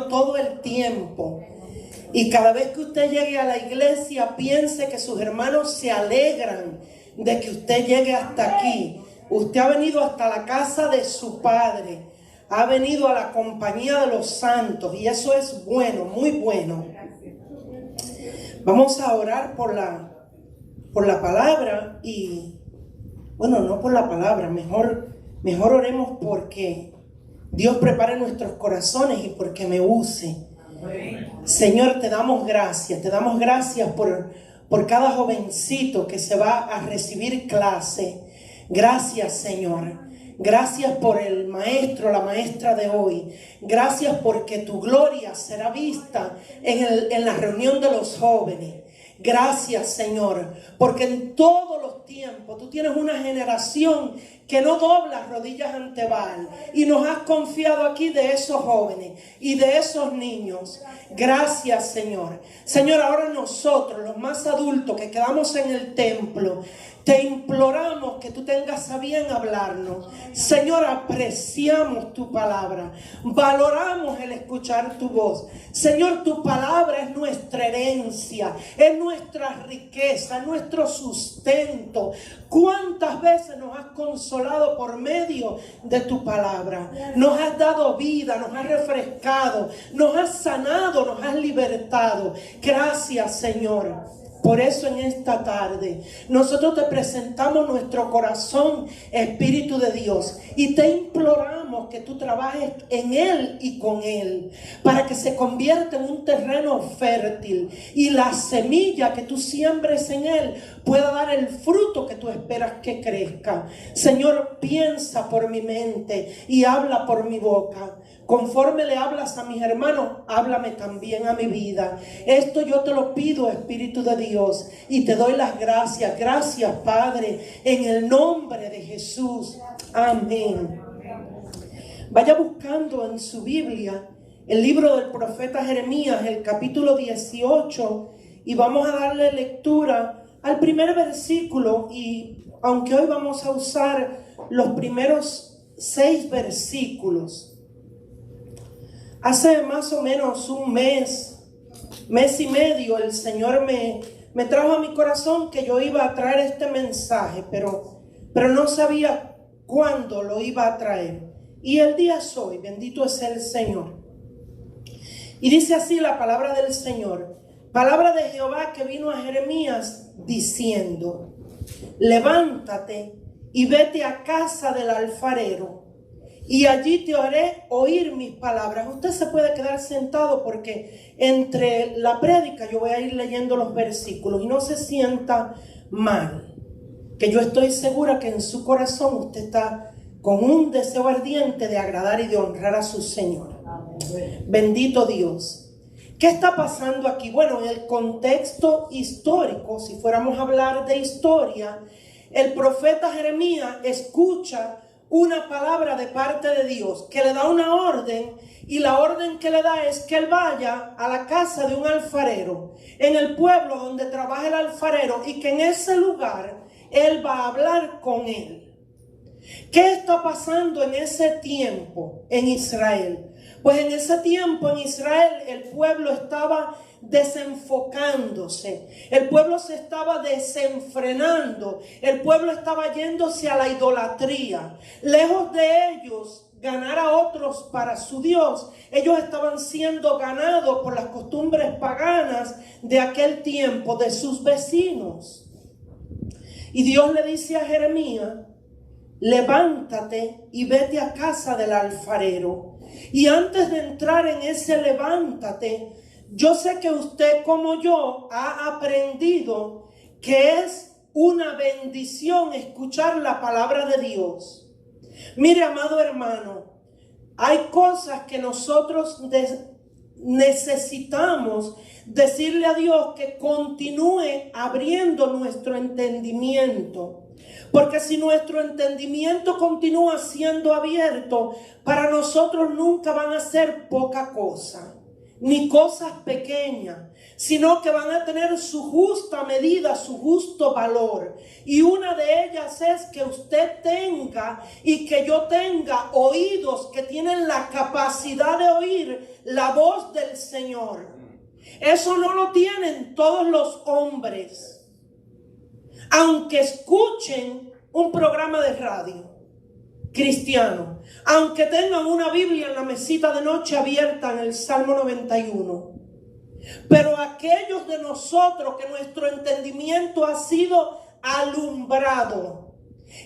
todo el tiempo. Y cada vez que usted llegue a la iglesia, piense que sus hermanos se alegran de que usted llegue hasta aquí. Usted ha venido hasta la casa de su Padre, ha venido a la compañía de los santos, y eso es bueno, muy bueno. Vamos a orar por la palabra y, bueno, no por la palabra, mejor oremos porque Dios prepare nuestros corazones y porque me use. Señor, te damos gracias por cada jovencito que se va a recibir clase. Gracias, Señor. Gracias por el maestro, la maestra de hoy. Gracias porque tu gloria será vista en la reunión de los jóvenes. Gracias, Señor, porque en todos los tiempos tú tienes una generación que no dobla rodillas ante Baal, y nos has confiado aquí de esos jóvenes y de esos niños. Gracias, Señor. Señor, ahora nosotros, los más adultos que quedamos en el templo, te imploramos que tú tengas a bien hablarnos. Señor, apreciamos tu palabra, valoramos el escuchar tu voz. Señor, tu palabra es nuestra herencia, es nuestra riqueza, es nuestro sustento. ¿Cuántas veces nos has consolado por medio de tu palabra? Nos has dado vida, nos has refrescado, nos has sanado, nos has libertado. Gracias, Señor. Por eso en esta tarde nosotros te presentamos nuestro corazón, Espíritu de Dios, y te imploramos que tú trabajes en él y con él, para que se convierta en un terreno fértil y la semilla que tú siembres en él pueda dar el fruto que tú esperas que crezca. Señor, piensa por mi mente y habla por mi boca. Conforme le hablas a mis hermanos, háblame también a mi vida. Esto yo te lo pido, Espíritu de Dios, y te doy las gracias. Gracias, Padre, en el nombre de Jesús. Amén. Vaya buscando en su Biblia el libro del profeta Jeremías, el capítulo 18, y vamos a darle lectura al primer versículo. Y aunque hoy vamos a usar los primeros 6 versículos, hace más o menos un mes y medio, el Señor me trajo a mi corazón que yo iba a traer este mensaje, pero no sabía cuándo lo iba a traer. Y el día es hoy, bendito es el Señor. Y dice así la palabra del Señor, palabra de Jehová que vino a Jeremías diciendo: levántate y vete a casa del alfarero, y allí te haré oír mis palabras. Usted se puede quedar sentado porque entre la prédica yo voy a ir leyendo los versículos, y no se sienta mal, que yo estoy segura que en su corazón usted está con un deseo ardiente de agradar y de honrar a su Señor. Bendito Dios. ¿Qué está pasando aquí? Bueno, en el contexto histórico, si fuéramos a hablar de historia, el profeta Jeremías escucha una palabra de parte de Dios que le da una orden, y la orden que le da es que él vaya a la casa de un alfarero en el pueblo donde trabaja el alfarero, y que en ese lugar él va a hablar con él. ¿Qué está pasando en ese tiempo en Israel? Pues en ese tiempo en Israel el pueblo estaba desenfocándose, el pueblo se estaba desenfrenando, el pueblo estaba yéndose a la idolatría. Lejos de ellos ganar a otros para su Dios, ellos estaban siendo ganados por las costumbres paganas de aquel tiempo, de sus vecinos. Y Dios le dice a Jeremías: levántate y vete a casa del alfarero. Y antes de entrar en ese levántate, yo sé que usted como yo ha aprendido que es una bendición escuchar la palabra de Dios. Mire, amado hermano, hay cosas que nosotros necesitamos decirle a Dios que continúe abriendo nuestro entendimiento. Porque si nuestro entendimiento continúa siendo abierto, para nosotros nunca van a ser poca cosa. ni cosas pequeñas, sino que van a tener su justa medida, su justo valor. Y una de ellas es que usted tenga y que yo tenga oídos que tienen la capacidad de oír la voz del Señor. Eso no lo tienen todos los hombres, aunque escuchen un programa de radio cristiano, aunque tengan una Biblia en la mesita de noche abierta en el Salmo 91. Pero aquellos de nosotros que nuestro entendimiento ha sido alumbrado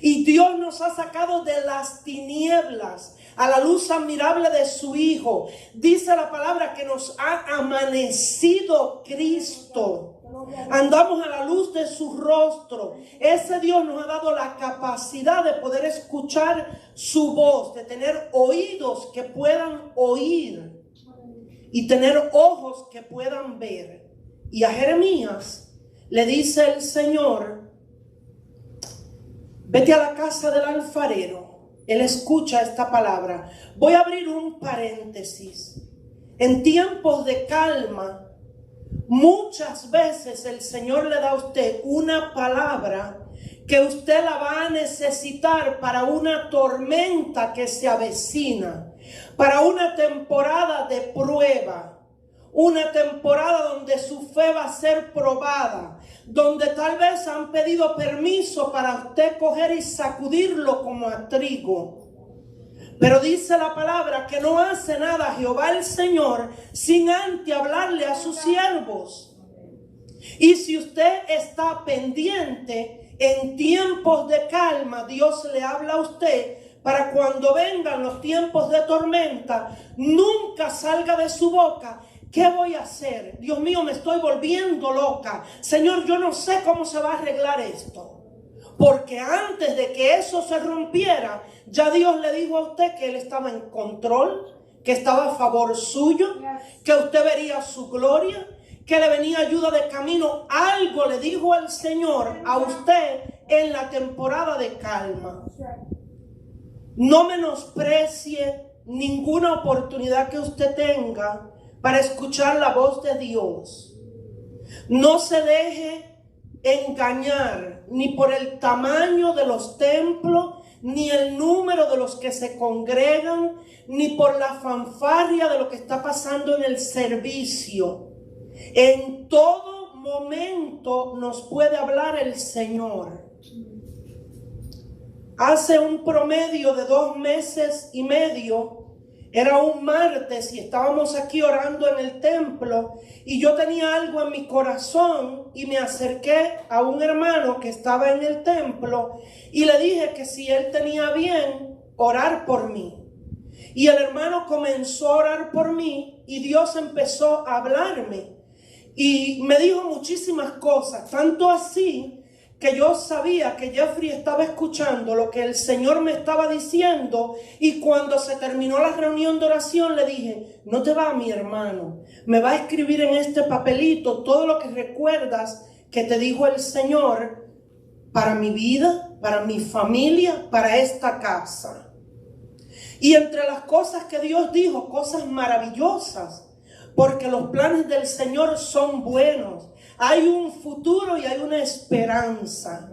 y Dios nos ha sacado de las tinieblas a la luz admirable de su Hijo, dice la palabra que nos ha amanecido Cristo. Andamos a la luz de su rostro. Ese Dios nos ha dado la capacidad de poder escuchar su voz, de tener oídos que puedan oír y tener ojos que puedan ver. Y a Jeremías le dice el Señor: vete a la casa del alfarero. Él escucha esta palabra. Voy a abrir un paréntesis. En tiempos de calma, muchas veces el Señor le da a usted una palabra que usted la va a necesitar para una tormenta que se avecina, para una temporada de prueba, una temporada donde su fe va a ser probada, donde tal vez han pedido permiso para usted coger y sacudirlo como a trigo. Pero dice la palabra que no hace nada Jehová el Señor sin antes hablarle a sus siervos. Y si usted está pendiente, en tiempos de calma, Dios le habla a usted para cuando vengan los tiempos de tormenta, nunca salga de su boca: ¿qué voy a hacer? Dios mío, me estoy volviendo loca. Señor, yo no sé cómo se va a arreglar esto. Porque antes de que eso se rompiera, ya Dios le dijo a usted que Él estaba en control, que estaba a favor suyo, que usted vería su gloria, que le venía ayuda de camino. Algo le dijo el Señor a usted en la temporada de calma. No menosprecie ninguna oportunidad que usted tenga para escuchar la voz de Dios. No se deje engañar ni por el tamaño de los templos, ni el número de los que se congregan, ni por la fanfarria de lo que está pasando en el servicio. En todo momento nos puede hablar el Señor. Hace un promedio de 2 meses y medio, era un martes y estábamos aquí orando en el templo, y yo tenía algo en mi corazón y me acerqué a un hermano que estaba en el templo y le dije que si él tenía bien orar por mí. Y el hermano comenzó a orar por mí y Dios empezó a hablarme y me dijo muchísimas cosas, tanto así que yo sabía que Jeffrey estaba escuchando lo que el Señor me estaba diciendo. Y cuando se terminó la reunión de oración le dije: no te va, mi hermano, me va a escribir en este papelito todo lo que recuerdas que te dijo el Señor para mi vida, para mi familia, para esta casa. Y entre las cosas que Dios dijo, cosas maravillosas, porque los planes del Señor son buenos. Hay un futuro y hay una esperanza.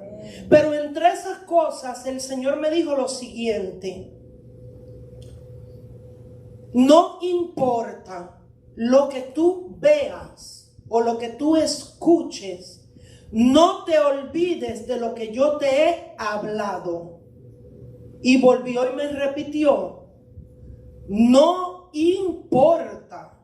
Pero entre esas cosas el Señor me dijo lo siguiente: no importa lo que tú veas o lo que tú escuches, no te olvides de lo que yo te he hablado. Y volvió y me repitió: no importa,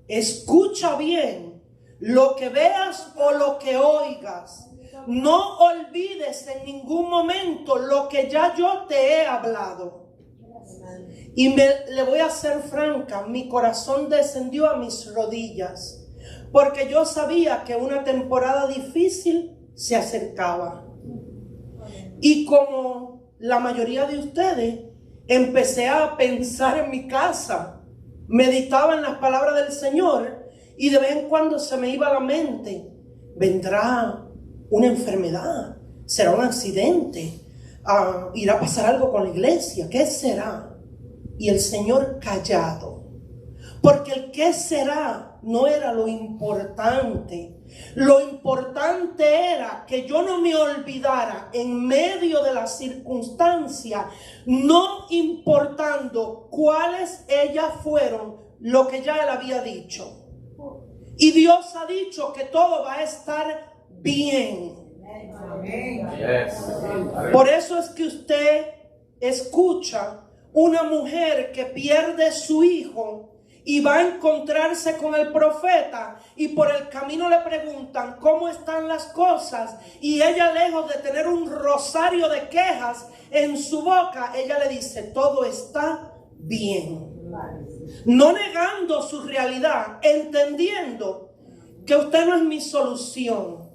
escucha bien. Lo que veas o lo que oigas, no olvides en ningún momento lo que ya yo te he hablado. Y le voy a ser franca, mi corazón descendió a mis rodillas, porque yo sabía que una temporada difícil se acercaba. Y como la mayoría de ustedes, empecé a pensar en mi casa, meditaba en las palabras del Señor. Y de vez en cuando se me iba a la mente: vendrá una enfermedad, será un accidente, irá a pasar algo con la iglesia, ¿qué será? Y el Señor callado, Porque el qué será no era lo importante. Lo importante era que yo no me olvidara en medio de la circunstancia, no importando cuáles ellas fueron, lo que ya él había dicho. Y Dios ha dicho que todo va a estar bien. Por eso es que usted escucha una mujer que pierde su hijo y va a encontrarse con el profeta, y por el camino le preguntan cómo están las cosas, y ella, lejos de tener un rosario de quejas en su boca, ella le dice: todo está bien. No negando su realidad, entendiendo que usted no es mi solución.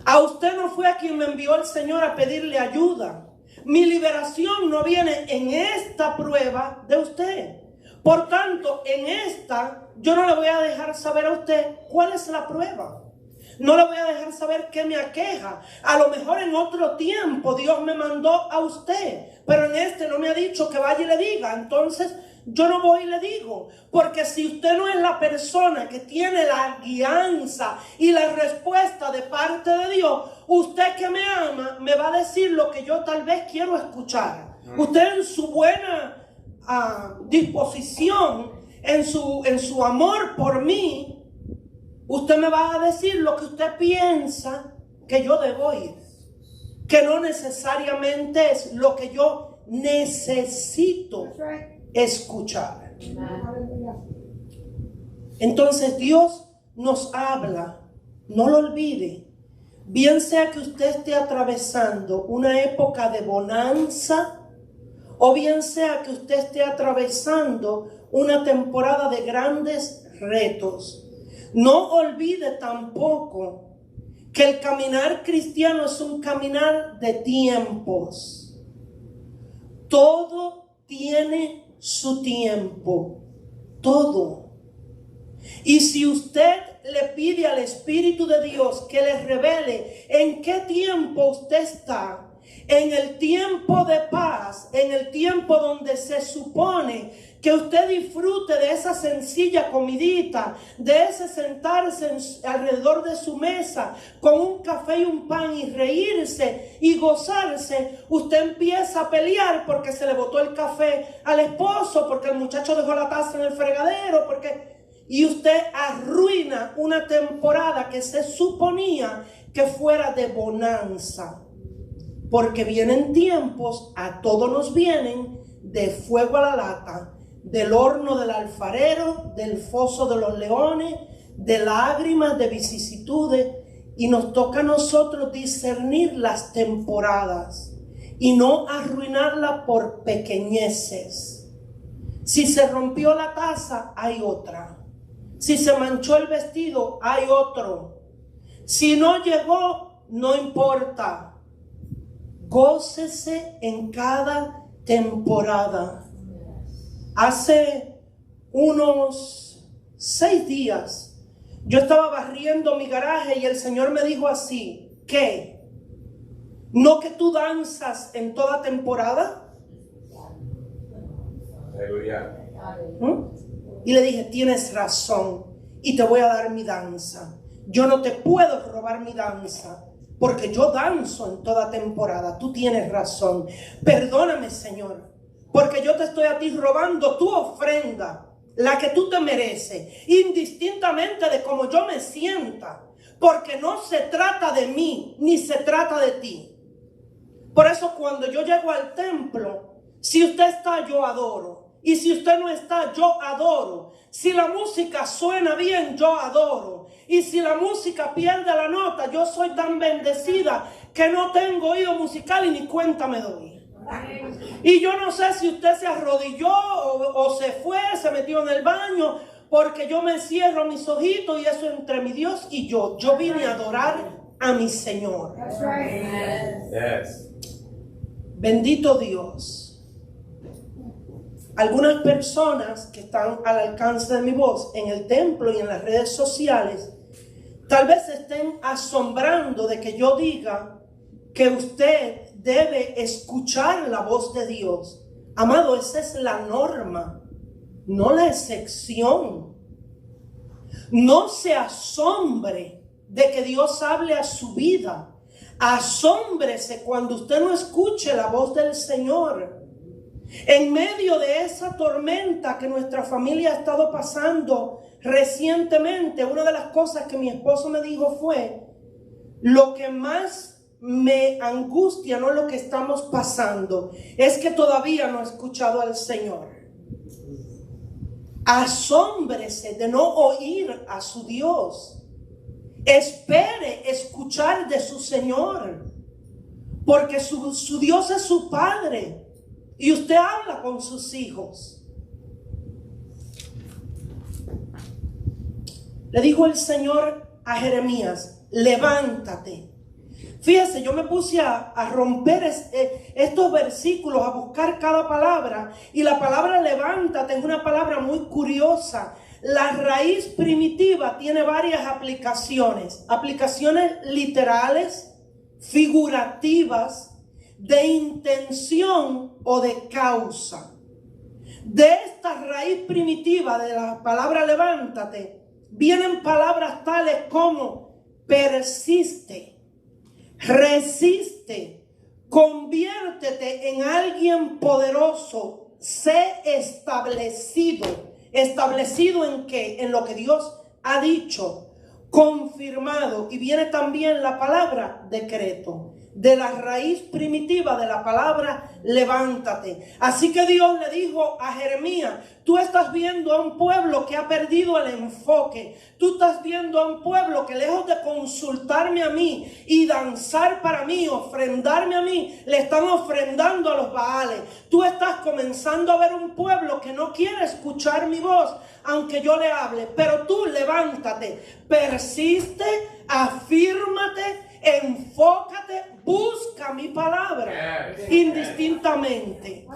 A usted no fue a quien me envió el Señor a pedirle ayuda. Mi liberación no viene en esta prueba de usted. Por tanto, en esta yo no le voy a dejar saber a usted cuál es la prueba. No le voy a dejar saber qué me aqueja. A lo mejor en otro tiempo Dios me mandó a usted, pero en este no me ha dicho que vaya y le diga. Entonces yo no voy y le digo, porque si usted no es la persona que tiene la guianza y la respuesta de parte de Dios, usted que me ama me va a decir lo que yo tal vez quiero escuchar. Usted en su buena disposición, en su amor por mí, usted me va a decir lo que usted piensa que yo debo oír, que no necesariamente es lo que yo necesito escuchar. Entonces Dios nos habla, no lo olvide, bien sea que usted esté atravesando una época de bonanza, o bien sea que usted esté atravesando una temporada de grandes retos. No olvide tampoco que el caminar cristiano es un caminar de tiempos. Todo tiene su tiempo. Todo. Y si usted le pide al Espíritu de Dios que le revele en qué tiempo usted está, en el tiempo de paz, en el tiempo donde se supone que usted disfrute de esa sencilla comidita, de ese sentarse alrededor de su mesa con un café y un pan y reírse y gozarse, usted empieza a pelear porque se le botó el café al esposo, porque el muchacho dejó la taza en el fregadero, y usted arruina una temporada que se suponía que fuera de bonanza. Porque vienen tiempos, a todos nos vienen, de fuego a la lata, del horno del alfarero, del foso de los leones, de lágrimas, de vicisitudes, y nos toca a nosotros discernir las temporadas y no arruinarla por pequeñeces. Si se rompió la taza, hay otra. Si se manchó el vestido, hay otro. Si no llegó, no importa. Gócese en cada temporada. Hace unos 6 días yo estaba barriendo mi garaje y el Señor me dijo así: ¿qué? ¿No que tú danzas en toda temporada? Aleluya. Y le dije: tienes razón y te voy a dar mi danza. Yo no te puedo robar mi danza, porque yo danzo en toda temporada. Tú tienes razón. Perdóname, Señor, porque yo te estoy a ti robando tu ofrenda, la que tú te mereces, indistintamente de cómo yo me sienta, porque no se trata de mí, ni se trata de ti. Por eso cuando yo llego al templo, si usted está, yo adoro. Y si usted no está, yo adoro. Si la música suena bien, yo adoro. Y si la música pierde la nota, yo soy tan bendecida que no tengo oído musical y ni cuenta me doy. Y yo no sé si usted se arrodilló o se fue, se metió en el baño, porque yo me cierro mis ojitos y eso entre mi Dios y yo. Yo vine a adorar a mi Señor. Bendito Dios. Algunas personas que están al alcance de mi voz en el templo y en las redes sociales, tal vez se estén asombrando de que yo diga que usted debe escuchar la voz de Dios. Amado, esa es la norma. no la excepción. No se asombre de que Dios hable a su vida. Asómbrese cuando usted no escuche la voz del Señor. En medio de esa tormenta que nuestra familia ha estado pasando recientemente, una de las cosas que mi esposo me dijo fue: lo que más me angustia no es lo que estamos pasando, es que todavía no he escuchado al Señor. Asómbrese de no oír a su Dios. Espere escuchar de su Señor, porque su Dios es su Padre y usted habla con sus hijos. Le dijo el Señor a Jeremías: levántate. Fíjese, yo me puse a romper estos versículos, a buscar cada palabra, y la palabra levántate es una palabra muy curiosa. La raíz primitiva tiene varias aplicaciones literales, figurativas, de intención o de causa. De esta raíz primitiva de la palabra levántate vienen palabras tales como persiste, resiste, conviértete en alguien poderoso, sé establecido. ¿Establecido en qué? En lo que Dios ha dicho, confirmado. Y viene también la palabra decreto, de la raíz primitiva de la palabra levántate. Así que Dios le dijo a Jeremías: tú estás viendo a un pueblo que ha perdido el enfoque. Tú estás viendo a un pueblo que, lejos de consultarme a mí y danzar para mí, ofrendarme a mí, le están ofrendando a los Baales. Tú estás comenzando a ver un pueblo que no quiere escuchar mi voz, aunque yo le hable. Pero tú levántate, persiste, afírmate, enfócate, busca mi palabra indistintamente.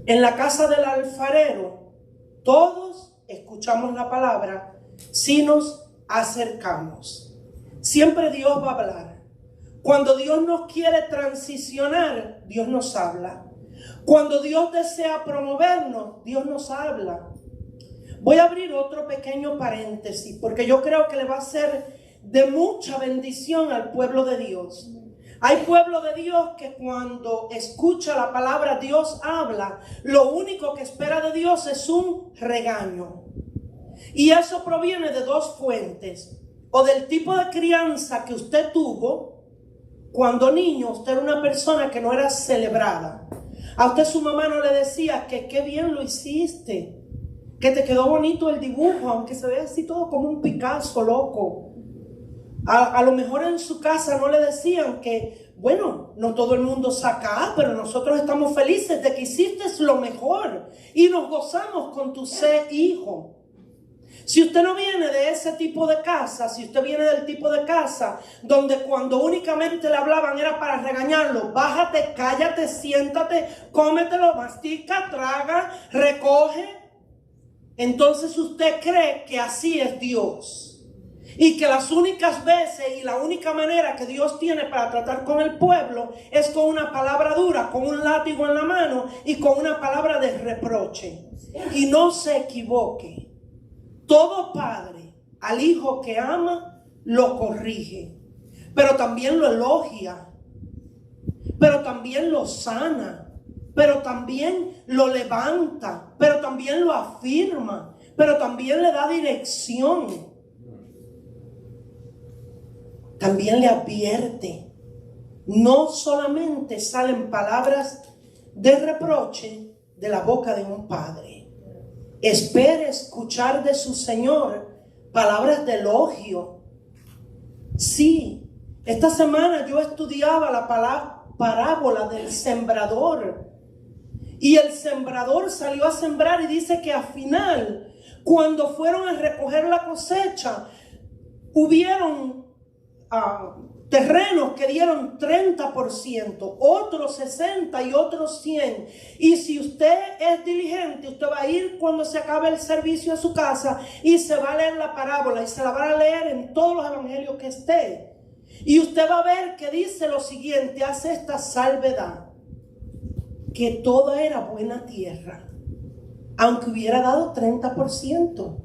En la casa del alfarero todos escuchamos la palabra si nos acercamos. Siempre Dios va a hablar. Cuando Dios nos quiere transicionar, Dios nos habla. Cuando Dios desea promovernos, Dios nos habla. Voy a abrir otro pequeño paréntesis, porque yo creo que le va a ser de mucha bendición al pueblo de Dios. Hay pueblo de Dios que cuando escucha la palabra Dios habla, lo único que espera de Dios es un regaño. Y eso proviene de dos fuentes: o del tipo de crianza que usted tuvo cuando niño. Usted era una persona que no era celebrada. A usted su mamá no le decía que qué bien lo hiciste, que te quedó bonito el dibujo, aunque se ve así todo como un Picasso loco. A lo mejor en su casa no le decían que, bueno, no todo el mundo saca A, pero nosotros estamos felices de que hiciste lo mejor y nos gozamos con tu ser hijo. Si usted no viene de ese tipo de casa, si usted viene del tipo de casa donde cuando únicamente le hablaban era para regañarlo: bájate, cállate, siéntate, cómetelo, mastica, traga, recoge, entonces usted cree que así es Dios. Y que las únicas veces y la única manera que Dios tiene para tratar con el pueblo es con una palabra dura, con un látigo en la mano y con una palabra de reproche. Y no se equivoque. Todo padre al hijo que ama lo corrige, pero también lo elogia, pero también lo sana, pero también lo levanta, pero también lo afirma, pero también le da dirección. También le advierte. No solamente salen palabras de reproche de la boca de un padre. Espere escuchar de su Señor palabras de elogio. Sí, esta semana yo estudiaba la parábola del sembrador. Y el sembrador salió a sembrar y dice que al final, cuando fueron a recoger la cosecha, hubieron terrenos que dieron 30%, otros 60% y otros 100%. Y si usted es diligente, usted va a ir cuando se acabe el servicio a su casa y se va a leer la parábola y se la va a leer en todos los evangelios que esté. Y usted va a ver que dice lo siguiente, hace esta salvedad: que toda era buena tierra. aunque hubiera dado 30%.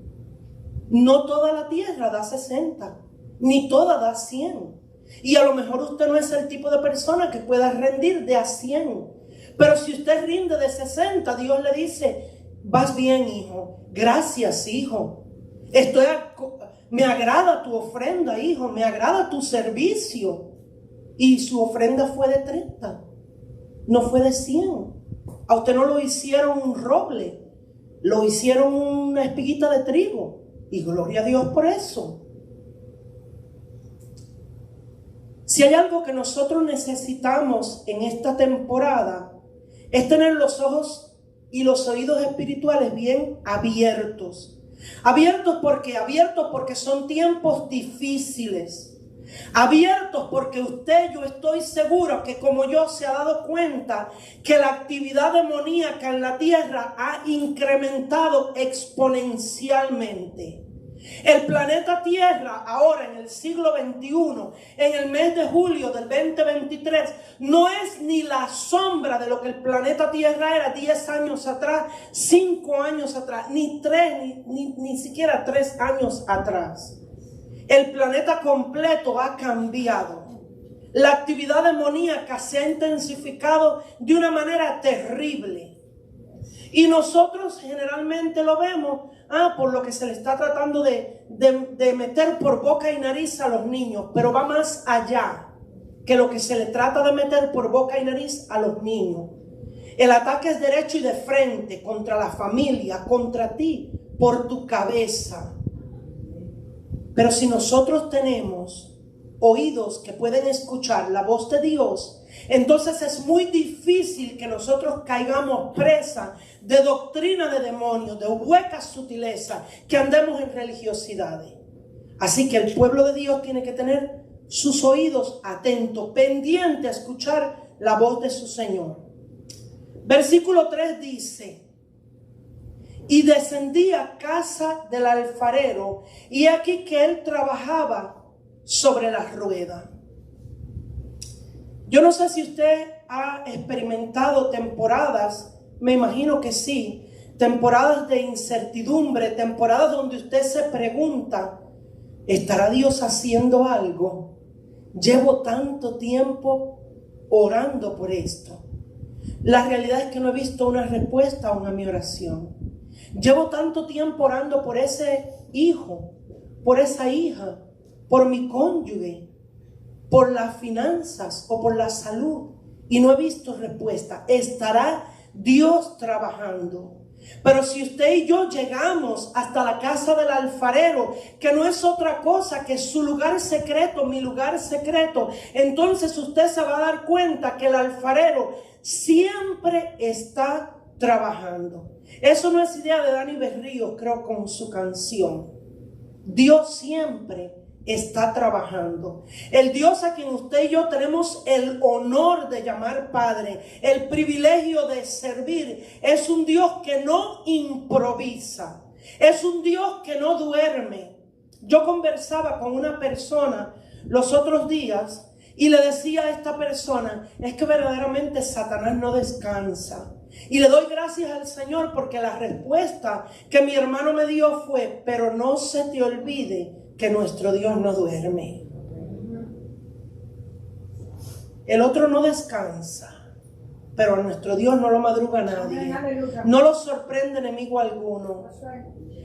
No toda la tierra da 60, ni toda da 100. Y a lo mejor usted no es el tipo de persona que pueda rendir de a 100. Pero si usted rinde de 60, Dios le dice, vas bien, hijo. Gracias, hijo. Me agrada tu ofrenda, hijo. Me agrada tu servicio. Y su ofrenda fue de 30. No fue de 100. A usted no lo hicieron un roble. Lo hicieron una espiguita de trigo. Y gloria a Dios por eso. Si hay algo que nosotros necesitamos en esta temporada, es tener los ojos y los oídos espirituales bien abiertos. Abiertos porque son tiempos difíciles. Abiertos porque yo estoy seguro que como yo se ha dado cuenta que la actividad demoníaca en la tierra ha incrementado exponencialmente. El planeta Tierra ahora en el siglo XXI, en el mes de julio del 2023, no es ni la sombra de lo que el planeta Tierra era 10 años atrás, 5 años atrás, ni siquiera 3 años atrás. El planeta completo ha cambiado. La actividad demoníaca se ha intensificado de una manera terrible. Y nosotros generalmente lo vemos por lo que se le está tratando de meter por boca y nariz a los niños. Pero va más allá que lo que se le trata de meter por boca y nariz a los niños. El ataque es derecho y de frente contra la familia, contra ti, por tu cabeza. Pero si nosotros tenemos oídos que pueden escuchar la voz de Dios, entonces es muy difícil que nosotros caigamos presa de doctrina de demonios, de huecas sutilezas, que andemos en religiosidades. Así que el pueblo de Dios tiene que tener sus oídos atentos, pendientes a escuchar la voz de su Señor. Versículo 3 dice: y descendía a casa del alfarero, y aquí que él trabajaba sobre la rueda. Yo no sé si usted ha experimentado temporadas, me imagino que sí, temporadas de incertidumbre, temporadas donde usted se pregunta, ¿estará Dios haciendo algo? Llevo tanto tiempo orando por esto. La realidad es que no he visto una respuesta aún a mi oración. Llevo tanto tiempo orando por ese hijo, por esa hija, por mi cónyuge, por las finanzas o por la salud, y no he visto respuesta. ¿Estará Dios trabajando? Pero si usted y yo llegamos hasta la casa del alfarero, que no es otra cosa que su lugar secreto, mi lugar secreto, entonces usted se va a dar cuenta que el alfarero siempre está trabajando. Eso no es idea de Dani Berrío, creo, con su canción. Dios siempre está trabajando. El Dios a quien usted y yo tenemos el honor de llamar Padre, el privilegio de servir, es un Dios que no improvisa, es un Dios que no duerme. Yo conversaba con una persona los otros días y le decía a esta persona, es que verdaderamente Satanás no descansa. Y le doy gracias al Señor porque la respuesta que mi hermano me dio fue: pero no se te olvide que nuestro Dios no duerme. El otro no descansa, pero a nuestro Dios no lo madruga nadie. No lo sorprende enemigo alguno.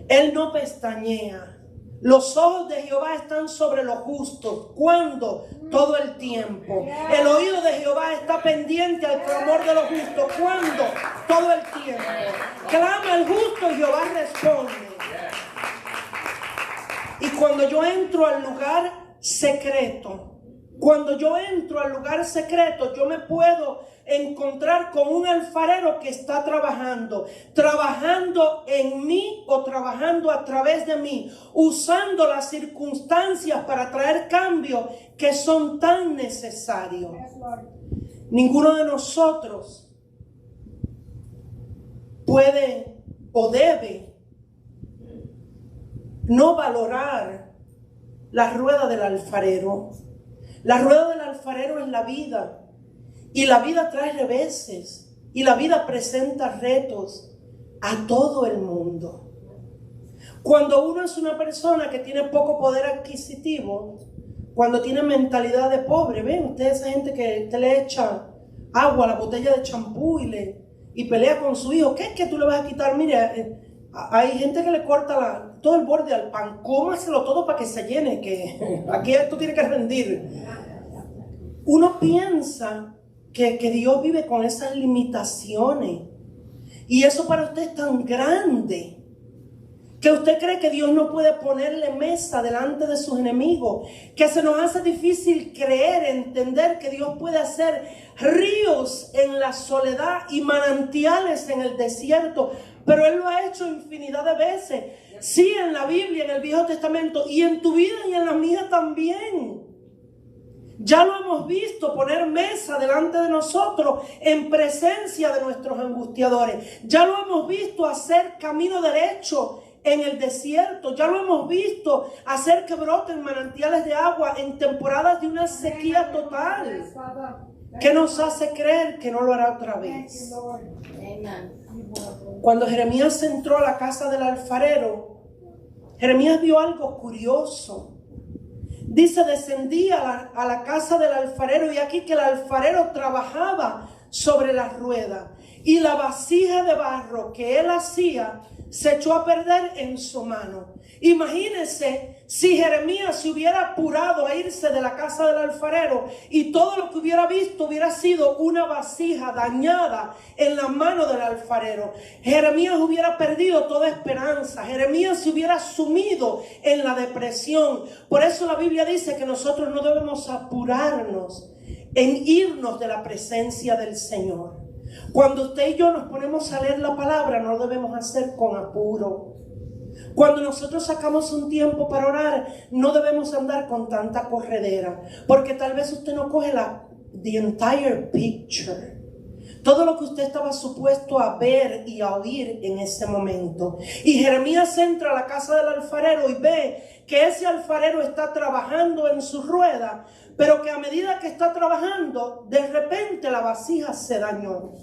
Él no pestañea. Los ojos de Jehová están sobre los justos. ¿Cuándo? Todo el tiempo. El oído de Jehová está pendiente al clamor de los justos. ¿Cuándo? Todo el tiempo. Clama el justo y Jehová responde. Y cuando yo entro al lugar secreto, yo me puedo encontrar con un alfarero que está trabajando en mí o trabajando a través de mí, usando las circunstancias para traer cambios que son tan necesarios. Ninguno de nosotros puede o debe no valorar la rueda del alfarero. La rueda del alfarero es la vida, y la vida trae reveses, y la vida presenta retos, a todo el mundo. Cuando uno es una persona que tiene poco poder adquisitivo, cuando tiene mentalidad de pobre, ven ustedes esa gente que te le echa agua a la botella de champú y pelea con su hijo, ¿qué es que tú le vas a quitar? Mire, hay gente que le corta todo el borde al pan, cómaselo todo para que se llene, que aquí esto tiene que rendir. Uno piensa que Dios vive con esas limitaciones y eso para usted es tan grande que usted cree que Dios no puede ponerle mesa delante de sus enemigos, que se nos hace difícil creer, entender que Dios puede hacer ríos en la soledad y manantiales en el desierto, pero Él lo ha hecho infinidad de veces, sí, en la Biblia, en el Viejo Testamento, y en tu vida y en la mía también. Ya lo hemos visto, poner mesa delante de nosotros en presencia de nuestros angustiadores. Ya lo hemos visto hacer camino derecho en el desierto. Ya lo hemos visto hacer que broten manantiales de agua en temporadas de una sequía total. ¿Qué nos hace creer que no lo hará otra vez? Cuando Jeremías entró a la casa del alfarero, Jeremías vio algo curioso. Dice, descendí a la casa del alfarero y aquí que el alfarero trabajaba sobre la rueda y la vasija de barro que él hacía se echó a perder en su mano. Imagínense si Jeremías se hubiera apurado a irse de la casa del alfarero y todo lo que hubiera visto hubiera sido una vasija dañada en la mano del alfarero. Jeremías hubiera perdido toda esperanza. Jeremías se hubiera sumido en la depresión. Por eso la Biblia dice que nosotros no debemos apurarnos en irnos de la presencia del Señor. Cuando usted y yo nos ponemos a leer la palabra, no lo debemos hacer con apuro. Cuando nosotros sacamos un tiempo para orar, no debemos andar con tanta corredera, porque tal vez usted no coge the entire picture, todo lo que usted estaba supuesto a ver y a oír en ese momento. Y Jeremías entra a la casa del alfarero y ve que ese alfarero está trabajando en su rueda, pero que a medida que está trabajando, de repente la vasija se dañó.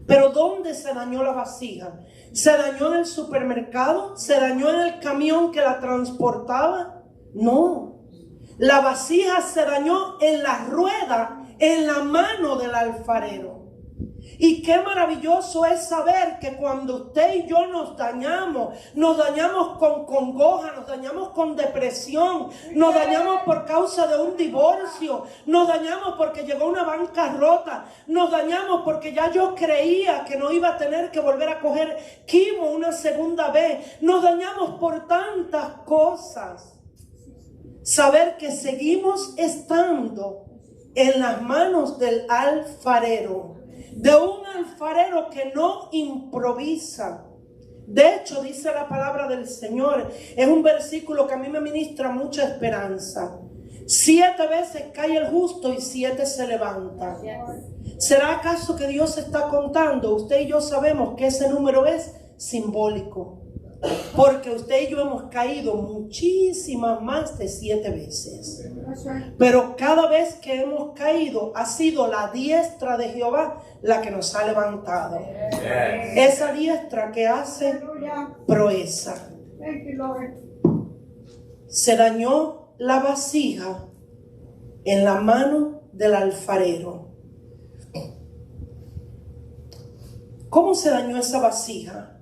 ¿Pero dónde se dañó la vasija? ¿Se dañó en el supermercado? ¿Se dañó en el camión que la transportaba? No. La vasija se dañó en la rueda, en la mano del alfarero. Y qué maravilloso es saber que cuando usted y yo nos dañamos con congoja, nos dañamos con depresión, nos dañamos por causa de un divorcio, nos dañamos porque llegó una bancarrota, nos dañamos porque ya yo creía que no iba a tener que volver a coger quimo una segunda vez, nos dañamos por tantas cosas. Saber que seguimos estando en las manos del alfarero, de un alfarero que no improvisa. De hecho, dice la palabra del Señor, es un versículo que a mí me ministra mucha esperanza. 7 veces cae el justo y 7 se levanta. ¿Será acaso que Dios está contando? Usted y yo sabemos que ese número es simbólico, porque usted y yo hemos caído muchísimas más de 7 veces. Pero cada vez que hemos caído ha sido la diestra de Jehová la que nos ha levantado. Esa diestra que hace proeza. Se dañó la vasija en la mano del alfarero. ¿Cómo se dañó esa vasija?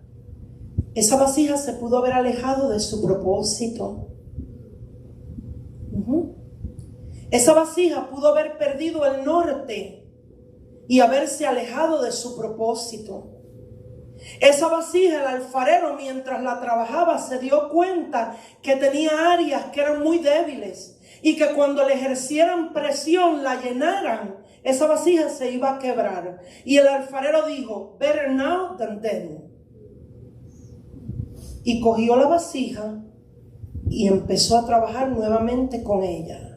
Esa vasija se pudo haber alejado de su propósito. Esa vasija pudo haber perdido el norte y haberse alejado de su propósito. Esa vasija, el alfarero, mientras la trabajaba, se dio cuenta que tenía áreas que eran muy débiles y que cuando le ejercieran presión, la llenaran, esa vasija se iba a quebrar. Y el alfarero dijo, better now than then. Y cogió la vasija y empezó a trabajar nuevamente con ella.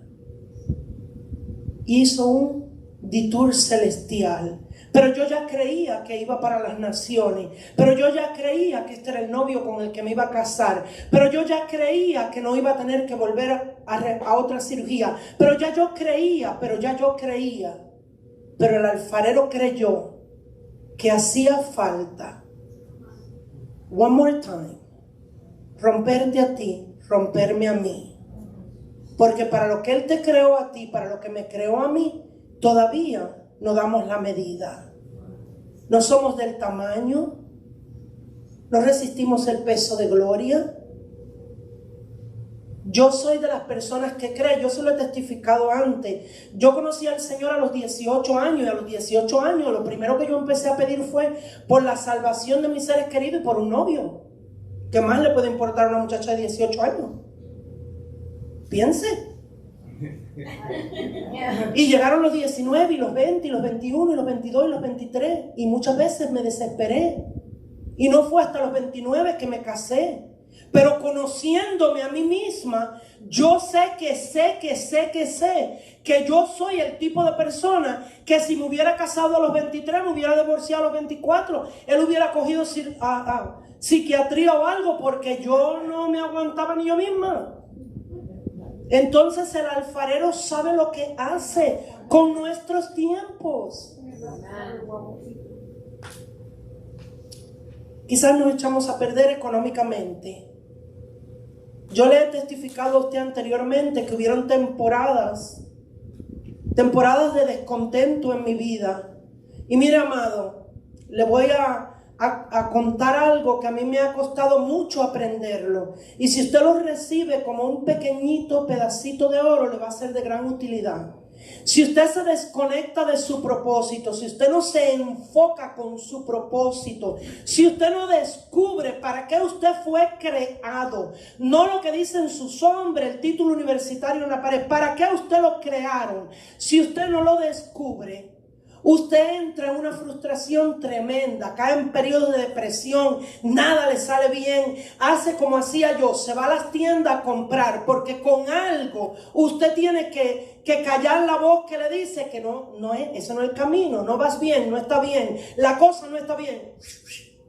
Hizo un detour celestial. Pero yo ya creía que iba para las naciones. Pero yo ya creía que este era el novio con el que me iba a casar. Pero yo ya creía que no iba a tener que volver a otra cirugía. Pero yo creía. Pero el alfarero creyó que hacía falta one more time, romperte a ti, romperme a mí. Porque para lo que Él te creó a ti, para lo que me creó a mí, todavía no damos la medida. No somos del tamaño, no resistimos el peso de gloria. Yo soy de las personas que creen, yo se lo he testificado antes. Yo conocí al Señor a los 18 años y a los 18 años lo primero que yo empecé a pedir fue por la salvación de mis seres queridos y por un novio. ¿Qué más le puede importar a una muchacha de 18 años? Piense. Y llegaron los 19 y los 20 y los 21 y los 22 y los 23 y muchas veces me desesperé y no fue hasta los 29 que me casé. Pero conociéndome a mí misma, yo sé que yo soy el tipo de persona que si me hubiera casado a los 23, me hubiera divorciado a los 24, él hubiera cogido psiquiatría o algo porque yo no me aguantaba ni yo misma. Entonces el alfarero sabe lo que hace con nuestros tiempos. Quizás nos echamos a perder económicamente. Yo le he testificado a usted anteriormente que hubieron temporadas de descontento en mi vida. Y mire, amado, le voy a contar algo que a mí me ha costado mucho aprenderlo. Y si usted lo recibe como un pequeñito pedacito de oro, le va a ser de gran utilidad. Si usted se desconecta de su propósito, si usted no se enfoca con su propósito, si usted no descubre para qué usted fue creado, no lo que dice en su sombra, el título universitario en la pared, para qué usted lo crearon, si usted no lo descubre, usted entra en una frustración tremenda, cae en periodos de depresión, nada le sale bien, hace como hacía yo, se va a las tiendas a comprar, porque con algo usted tiene que callar la voz que le dice que no es, ese no es el camino, no vas bien, no está bien, la cosa no está bien.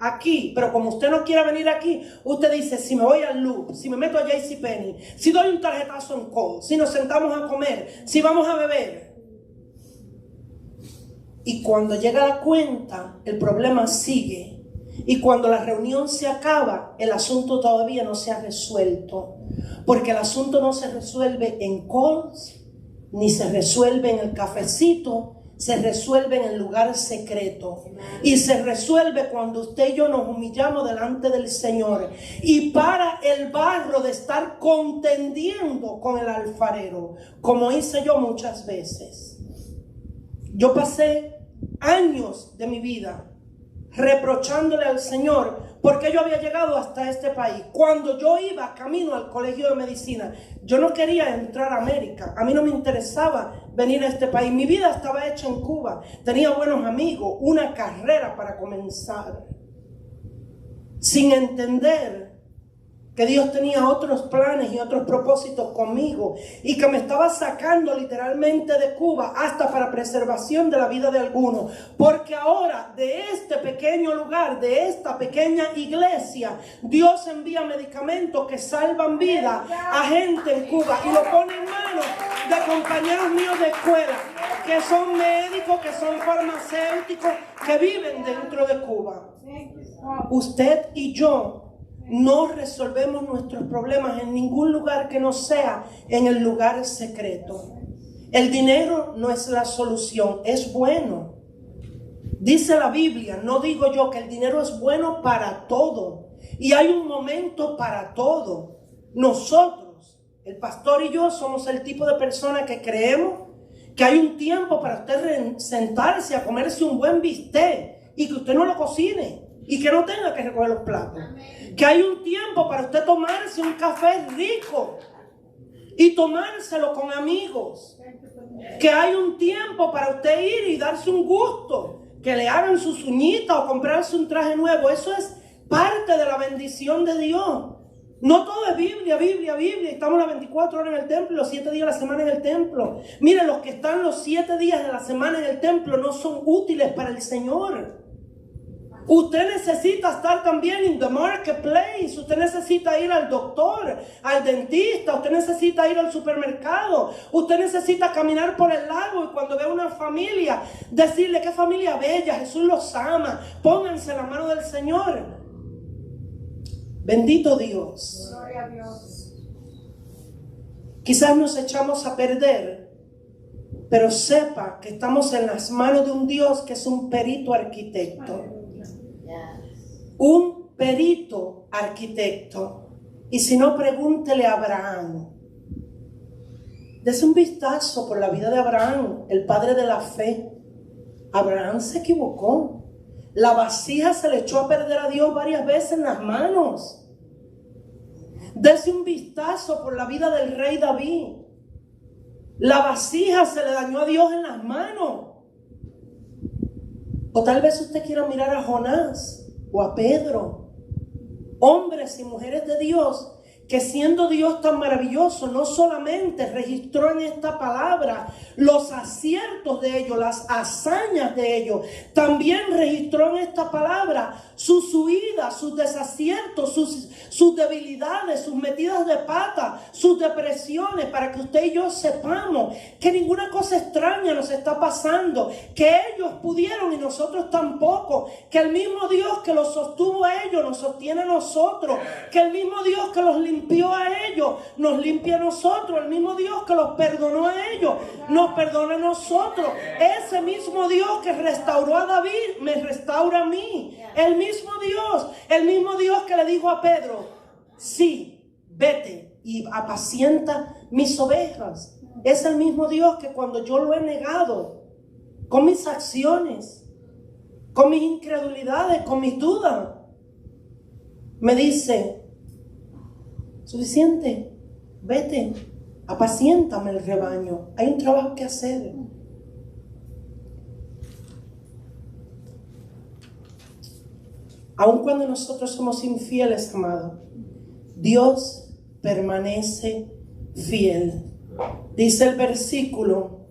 Aquí, pero como usted no quiere venir aquí, usted dice, si me voy al Loop, si me meto a JCPenney, si doy un tarjetazo en Kohl's, si nos sentamos a comer, si vamos a beber. Y cuando llega la cuenta, el problema sigue. Y cuando la reunión se acaba, el asunto todavía no se ha resuelto. Porque el asunto no se resuelve en Kohl's, ni se resuelve en el cafecito, se resuelve en el lugar secreto. Y se resuelve cuando usted y yo nos humillamos delante del Señor. Y para el barro de estar contendiendo con el alfarero, como hice yo muchas veces. Yo pasé años de mi vida reprochándole al Señor porque yo había llegado hasta este país. Cuando yo iba camino al colegio de medicina, yo no quería entrar a América, a mí no me interesaba venir a este país. Mi vida estaba hecha en Cuba, tenía buenos amigos, una carrera para comenzar, sin entender que Dios tenía otros planes y otros propósitos conmigo y que me estaba sacando literalmente de Cuba hasta para preservación de la vida de algunos. Porque ahora de este pequeño lugar, de esta pequeña iglesia, Dios envía medicamentos que salvan vida a gente en Cuba y lo pone en manos de compañeros míos de escuela que son médicos, que son farmacéuticos, que viven dentro de Cuba. Usted y yo no resolvemos nuestros problemas en ningún lugar que no sea en el lugar secreto. El dinero no es la solución, es bueno. Dice la Biblia, no digo yo, que el dinero es bueno para todo. Y hay un momento para todo. Nosotros, el pastor y yo, somos el tipo de persona que creemos que hay un tiempo para usted sentarse a comerse un buen bistec y que usted no lo cocine y que no tenga que recoger los platos. Que hay un tiempo para usted tomarse un café rico y tomárselo con amigos. Que hay un tiempo para usted ir y darse un gusto, que le hagan sus uñitas o comprarse un traje nuevo. Eso es parte de la bendición de Dios. No todo es Biblia. Estamos las 24 horas en el templo, los 7 días de la semana en el templo. Miren, los que están los 7 días de la semana en el templo no son útiles para el Señor. Usted necesita estar también en the marketplace. Usted necesita ir al doctor, al dentista. Usted necesita ir al supermercado. Usted necesita caminar por el lago y cuando ve una familia, decirle: qué familia bella, Jesús los ama. Pónganse la mano del Señor. Bendito Dios. Gloria a Dios. Quizás nos echamos a perder, pero sepa que estamos en las manos de un Dios que es un perito arquitecto. Un perito arquitecto. Y si no, pregúntele a Abraham. Dese un vistazo por la vida de Abraham, el padre de la fe. Abraham se equivocó. La vasija se le echó a perder a Dios varias veces en las manos. Dese un vistazo por la vida del rey David. La vasija se le dañó a Dios en las manos. O tal vez usted quiera mirar a Jonás o a Pedro, hombres y mujeres de Dios, que siendo Dios tan maravilloso, no solamente registró en esta palabra los aciertos de ellos, las hazañas de ellos, también registró en esta palabra sus huidas, sus desaciertos, sus debilidades, sus metidas de pata, sus depresiones, para que usted y yo sepamos que ninguna cosa extraña nos está pasando, que ellos pudieron y nosotros tampoco, que el mismo Dios que los sostuvo a ellos nos sostiene a nosotros, que el mismo Dios que los limpió a ellos nos limpia a nosotros, el mismo Dios que los perdonó a ellos nos perdona a nosotros, ese mismo Dios que restauró a David me restaura a mí, el mismo Dios que le dijo a Pedro: sí, vete y apacienta mis ovejas. Es el mismo Dios que cuando yo lo he negado, con mis acciones, con mis incredulidades, con mis dudas, me dice: suficiente, vete, apaciéntame el rebaño. Hay un trabajo que hacer. Aun cuando nosotros somos infieles, amado, Dios permanece fiel. Dice el versículo: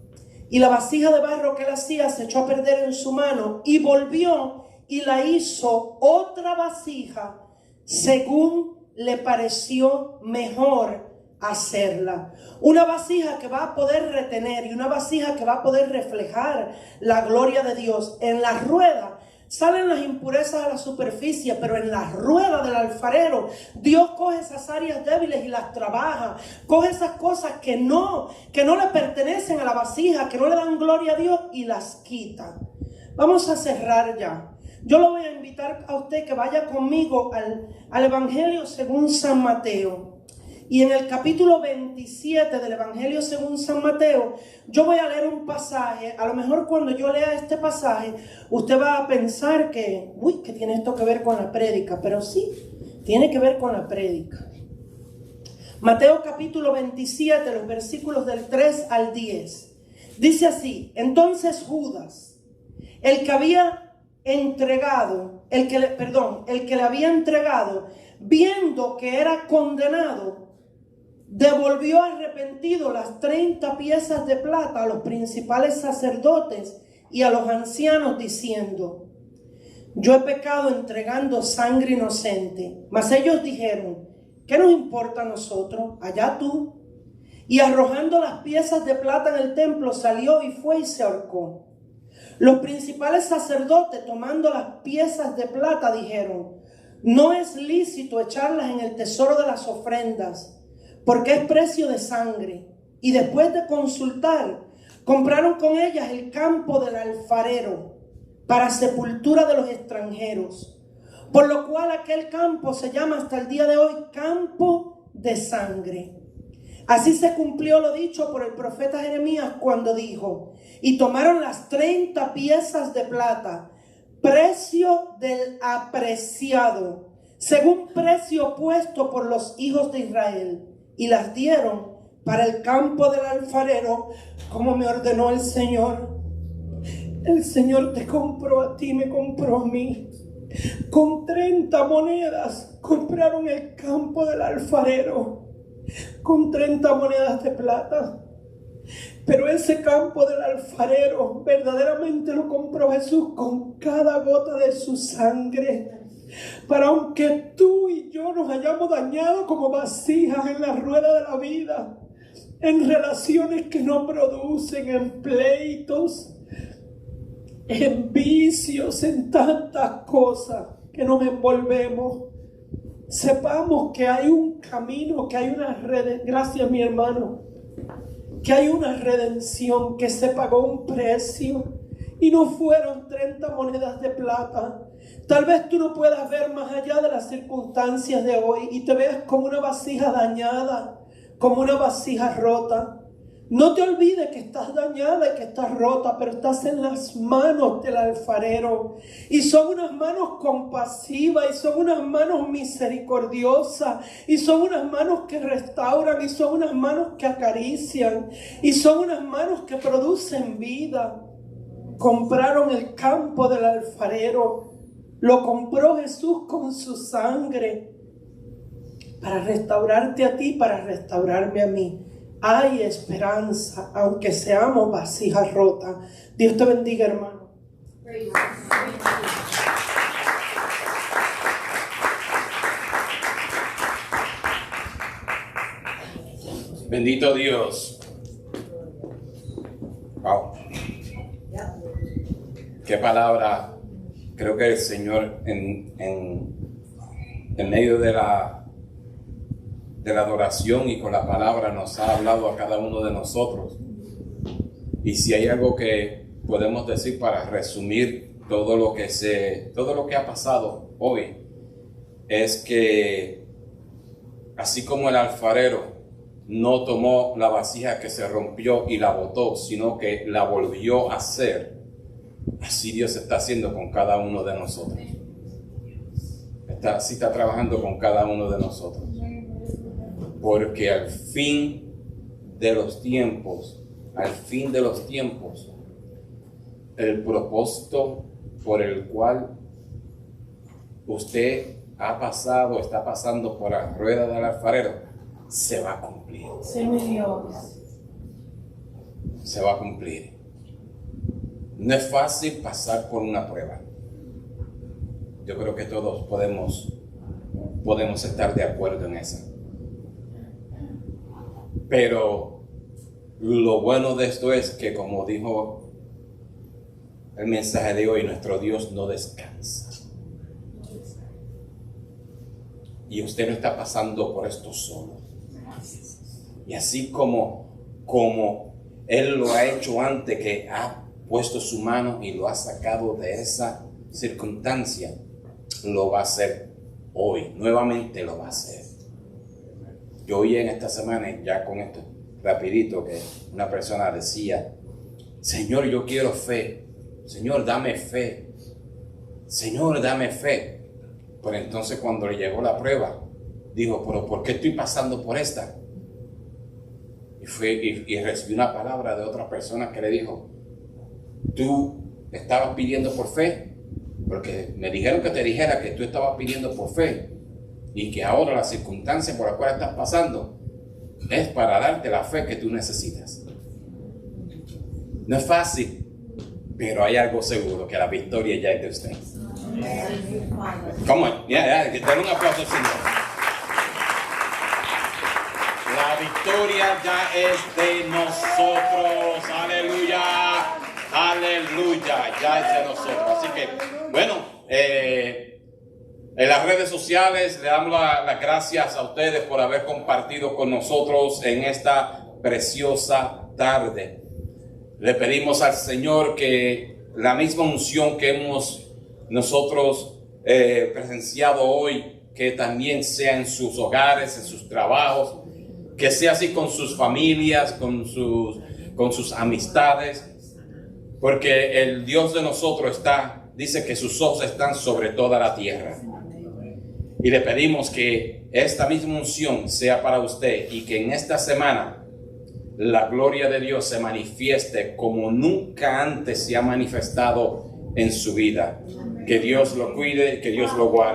y la vasija de barro que él hacía se echó a perder en su mano, y volvió y la hizo otra vasija según le pareció mejor hacerla. Una vasija que va a poder retener y una vasija que va a poder reflejar la gloria de Dios. En la rueda salen las impurezas a la superficie, pero en la rueda del alfarero Dios coge esas áreas débiles y las trabaja, coge esas cosas que no le pertenecen a la vasija, que no le dan gloria a Dios, y las quita. Vamos a cerrar ya. Yo lo voy a invitar a usted que vaya conmigo al Evangelio según San Mateo. Y en el capítulo 27 del Evangelio según San Mateo, yo voy a leer un pasaje. A lo mejor cuando yo lea este pasaje, usted va a pensar que tiene esto que ver con la prédica. Pero sí, tiene que ver con la prédica. Mateo capítulo 27, los versículos del 3 al 10. Dice así: entonces Judas, el que le había entregado, viendo que era condenado, devolvió arrepentido las 30 piezas de plata a los principales sacerdotes y a los ancianos, diciendo: yo he pecado entregando sangre inocente. Mas ellos dijeron: ¿qué nos importa a nosotros? Allá tú. Y arrojando las piezas de plata en el templo, salió y fue y se ahorcó. Los principales sacerdotes, tomando las piezas de plata, dijeron: no es lícito echarlas en el tesoro de las ofrendas, porque es precio de sangre. Y después de consultar, compraron con ellas el campo del alfarero para sepultura de los extranjeros, por lo cual aquel campo se llama hasta el día de hoy campo de sangre. Así se cumplió lo dicho por el profeta Jeremías cuando dijo: y tomaron las 30 piezas de plata, precio del apreciado, según precio puesto por los hijos de Israel, y las dieron para el campo del alfarero, como me ordenó el Señor. El Señor te compró a ti, me compró a mí. Con 30 monedas compraron el campo del alfarero, con 30 monedas de plata. Pero ese campo del alfarero verdaderamente lo compró Jesús con cada gota de su sangre. Para aunque tú y yo nos hayamos dañado como vasijas en la rueda de la vida, en relaciones que no producen, en pleitos, en vicios, en tantas cosas que nos envolvemos, sepamos que hay un camino, que hay una redención. Gracias, mi hermano. Que hay una redención, que se pagó un precio y no fueron 30 monedas de plata. Tal vez tú no puedas ver más allá de las circunstancias de hoy y te veas como una vasija dañada, como una vasija rota. No te olvides que estás dañada y que estás rota, pero estás en las manos del alfarero. Y son unas manos compasivas, y son unas manos misericordiosas, y son unas manos que restauran, y son unas manos que acarician, y son unas manos que producen vida. Compraron el campo del alfarero, lo compró Jesús con su sangre, para restaurarte a ti, para restaurarme a mí. Hay esperanza, aunque seamos vasijas rotas. Dios te bendiga, hermano. Bendito Dios. Wow. Qué palabra. Creo que el Señor en medio de la adoración y con la palabra nos ha hablado a cada uno de nosotros. Y si hay algo que podemos decir para resumir todo lo que ha pasado hoy, es que así como el alfarero no tomó la vasija que se rompió y la botó, sino que la volvió a hacer, así Dios está haciendo con cada uno de nosotros. Así está trabajando con cada uno de nosotros. Porque al fin de los tiempos, el propósito por el cual usted está pasando por la rueda del alfarero, se va a cumplir. Sí, mi Dios. Se va a cumplir. No es fácil pasar por una prueba. Yo creo que todos podemos estar de acuerdo en eso. Pero lo bueno de esto es que, como dijo el mensaje de hoy, nuestro Dios no descansa. Y usted no está pasando por esto solo. Y así como Él lo ha hecho antes, que ha puesto su mano y lo ha sacado de esa circunstancia, lo va a hacer hoy. Nuevamente lo va a hacer. Yo oí en esta semana, ya con esto rapidito, que una persona decía: Señor, yo quiero fe. Señor, dame fe. Señor, dame fe. Pero entonces cuando le llegó la prueba, dijo: ¿pero por qué estoy pasando por esta? Y recibió una palabra de otra persona que le dijo: tú estabas pidiendo por fe, porque me dijeron que te dijera que tú estabas pidiendo por fe, y que ahora la circunstancia por la cual estás pasando es para darte la fe que tú necesitas. No es fácil, pero hay algo seguro, que la victoria ya es de usted. ¿Cómo? Ya, que den un aplauso al Señor. La victoria ya es de nosotros. Aleluya. Aleluya. Ya es de nosotros. Así que, bueno, en las redes sociales le damos las gracias a ustedes por haber compartido con nosotros en esta preciosa tarde. Le pedimos al Señor que la misma unción que hemos nosotros presenciado hoy, que también sea en sus hogares, en sus trabajos, que sea así con sus familias, con sus amistades, porque el Dios de nosotros dice que sus ojos están sobre toda la tierra. Y le pedimos que esta misma unción sea para usted, y que en esta semana la gloria de Dios se manifieste como nunca antes se ha manifestado en su vida. Que Dios lo cuide, que Dios lo guarde.